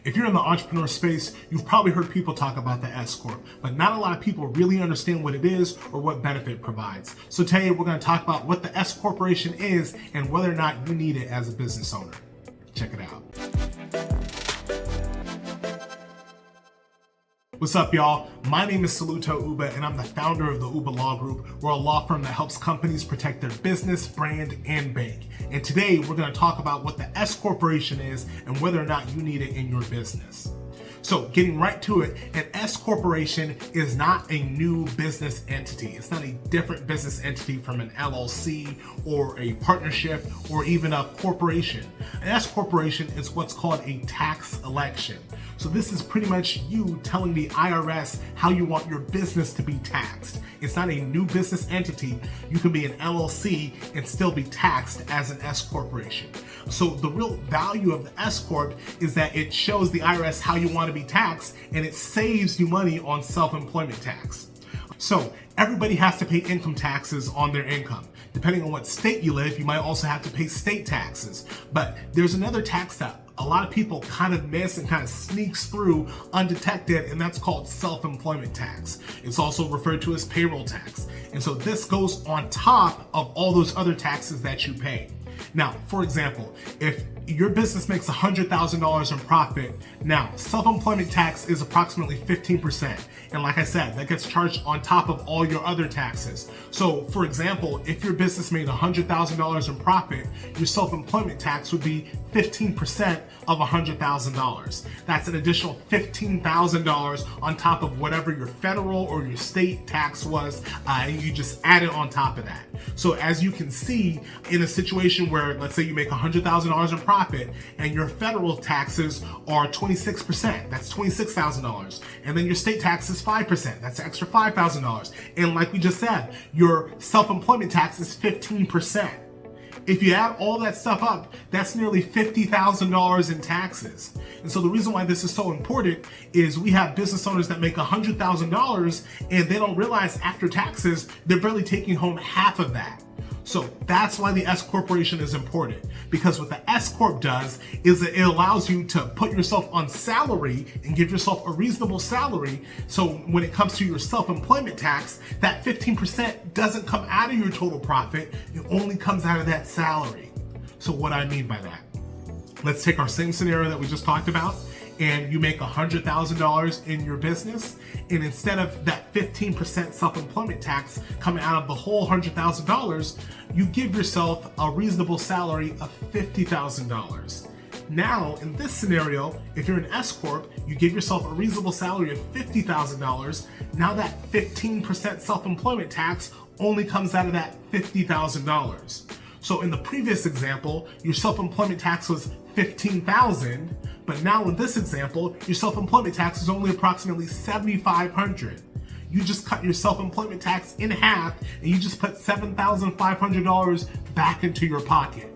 If you're in the entrepreneur space, you've probably heard people talk about the S Corp, but not a lot of people really understand what it is or what benefit it provides. So today we're going to talk about what the S Corporation is and whether or not you need it as a business owner. Check it out. What's up, y'all? My name is Saluto Uba, and I'm the founder of the Uba Law Group. We're a law firm that helps companies protect their business, brand, and bank. And today, we're going to talk about what the S Corporation is and whether or not you need it in your business. So getting right to it, an S Corporation is not a new business entity. It's not a different business entity from an LLC or a partnership or even a corporation. An S Corporation is what's called a tax election. So this is pretty much you telling the IRS how you want your business to be taxed. It's not a new business entity. You can be an LLC and still be taxed as an S Corporation. So the real value of the S Corp is that it shows the IRS how you want to be taxed, and it saves you money on self-employment tax. So everybody has to pay income taxes on their income. Depending on what state you live, you might also have to pay state taxes. But there's another tax that a lot of people kind of miss and kind of sneaks through undetected, and that's called self-employment tax. It's also referred to as payroll tax. And so this goes on top of all those other taxes that you pay. Now, for example, if your business makes $100,000 in profit, now self-employment tax is approximately 15%. And like I said, that gets charged on top of all your other taxes. So for example, if your business made $100,000 in profit, your self-employment tax would be 15% of $100,000. That's an additional $15,000 on top of whatever your federal or your state tax was, and you just add it on top of that. So as you can see, in a situation where, let's say you make $100,000 in profit and your federal taxes are 26%, that's $26,000. And then your state tax is 5%, that's an extra $5,000. And like we just said, your self-employment tax is 15%. If you add all that stuff up, that's nearly $50,000 in taxes. And so the reason why this is so important is we have business owners that make $100,000 and they don't realize after taxes, they're barely taking home half of that. So that's why the S Corporation is important, because what the S Corp does is that it allows you to put yourself on salary and give yourself a reasonable salary. So when it comes to your self-employment tax, that 15% doesn't come out of your total profit, it only comes out of that salary. So what do I mean by that? Let's take our same scenario that we just talked about, and you make $100,000 in your business, and instead of that 15% self-employment tax coming out of the whole $100,000, you give yourself a reasonable salary of $50,000. Now, in this scenario, if you're an S Corp, you give yourself a reasonable salary of $50,000. Now that 15% self-employment tax only comes out of that $50,000. So in the previous example, your self-employment tax was $15,000, but now in this example, your self-employment tax is only approximately $7,500. You just cut your self-employment tax in half and you just put $7,500 back into your pocket.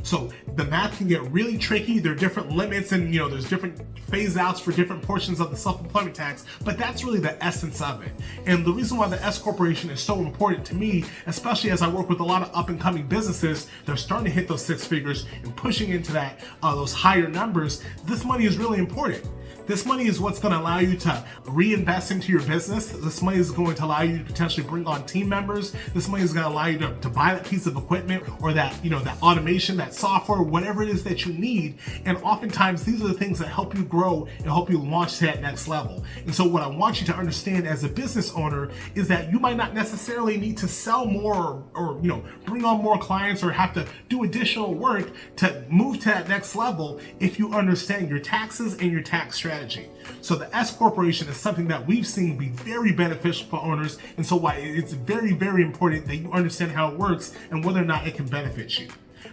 So the math can get really tricky. There are different limits and there's different phase outs for different portions of the self-employment tax, but that's really the essence of it. And the reason why the S Corporation is so important to me, especially as I work with a lot of up and coming businesses, they're starting to hit those six figures and pushing into that those higher numbers. This money is really important. This money is what's going to allow you to reinvest into your business. This money is going to allow you to potentially bring on team members. This money is going to allow you to buy that piece of equipment or that automation, that software, whatever it is that you need. And oftentimes these are the things that help you grow and help you launch to that next level. And so what I want you to understand as a business owner is that you might not necessarily need to sell more or bring on more clients or have to do additional work to move to that next level if you understand your taxes and your tax strategy. So the S Corporation is something that we've seen be very beneficial for owners, and so why it's very, very important that you understand how it works and whether or not it can benefit you.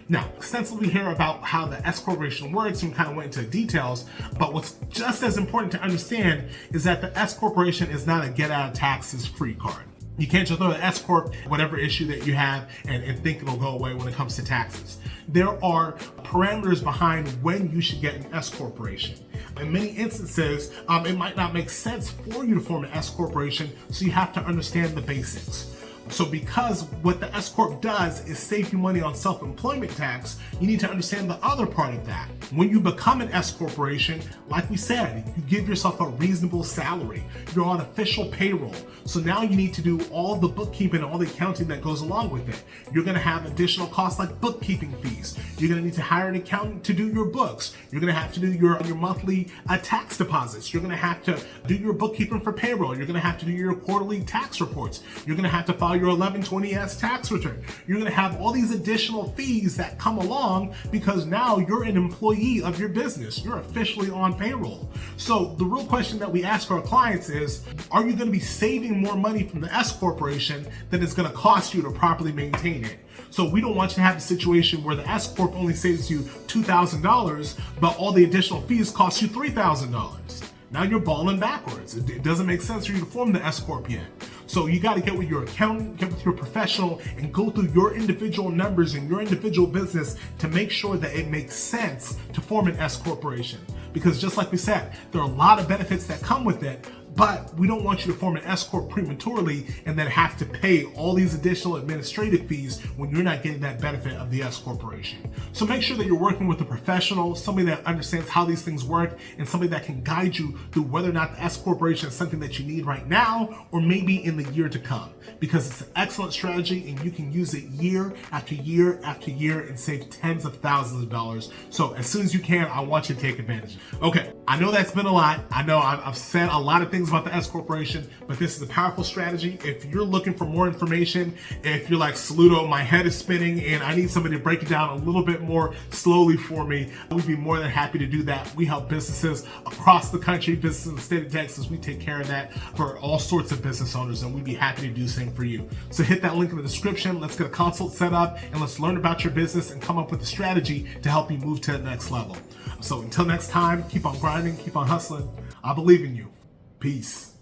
Now, extensively here about how the S Corporation works, and we kind of went into details, but what's just as important to understand is that the S Corporation is not a get out of taxes free card. You can't just throw the S Corp, whatever issue that you have, and think it'll go away when it comes to taxes. There are parameters behind when you should get an S Corporation. In many instances, it might not make sense for you to form an S Corporation, so you have to understand the basics. So because what the S Corp does is save you money on self-employment tax, you need to understand the other part of that. When you become an S Corporation, like we said, you give yourself a reasonable salary. You're on official payroll. So now you need to do all the bookkeeping and all the accounting that goes along with it. You're gonna have additional costs like bookkeeping fees. You're gonna need to hire an accountant to do your books. You're gonna have to do your monthly tax deposits. You're gonna have to do your bookkeeping for payroll. You're gonna have to do your quarterly tax reports. You're gonna have to file your 1120S tax return. You're gonna have all these additional fees that come along because now you're an employee of your business. You're officially on payroll. So the real question that we ask our clients is, are you gonna be saving more money from the S Corporation than it's gonna cost you to properly maintain it? So we don't want you to have a situation where the S Corp only saves you $2,000, but all the additional fees cost you $3,000. Now you're balling backwards. It doesn't make sense for you to form the S Corp yet. So you got to get with your accountant, get with your professional, and go through your individual numbers and your individual business to make sure that it makes sense to form an S Corporation. Because just like we said, there are a lot of benefits that come with it, but we don't want you to form an S Corp prematurely and then have to pay all these additional administrative fees when you're not getting that benefit of the S Corporation. So make sure that you're working with a professional, somebody that understands how these things work, and somebody that can guide you through whether or not the S Corporation is something that you need right now or maybe in the year to come. Because it's an excellent strategy and you can use it year after year after year and save tens of thousands of dollars. So as soon as you can, I want you to take advantage. Okay, I know that's been a lot. I know I've said a lot of things about the S Corporation, but this is a powerful strategy. If you're looking for more information, if you're like, Saluto, my head is spinning and I need somebody to break it down a little bit more slowly for me, we'd be more than happy to do that. We help businesses across the country, businesses in the state of Texas. We take care of that for all sorts of business owners, and we'd be happy to do the same for you. So hit that link in the description. Let's get a consult set up and let's learn about your business and come up with a strategy to help you move to the next level. So until next time, keep on grinding, keep on hustling. I believe in you. Peace.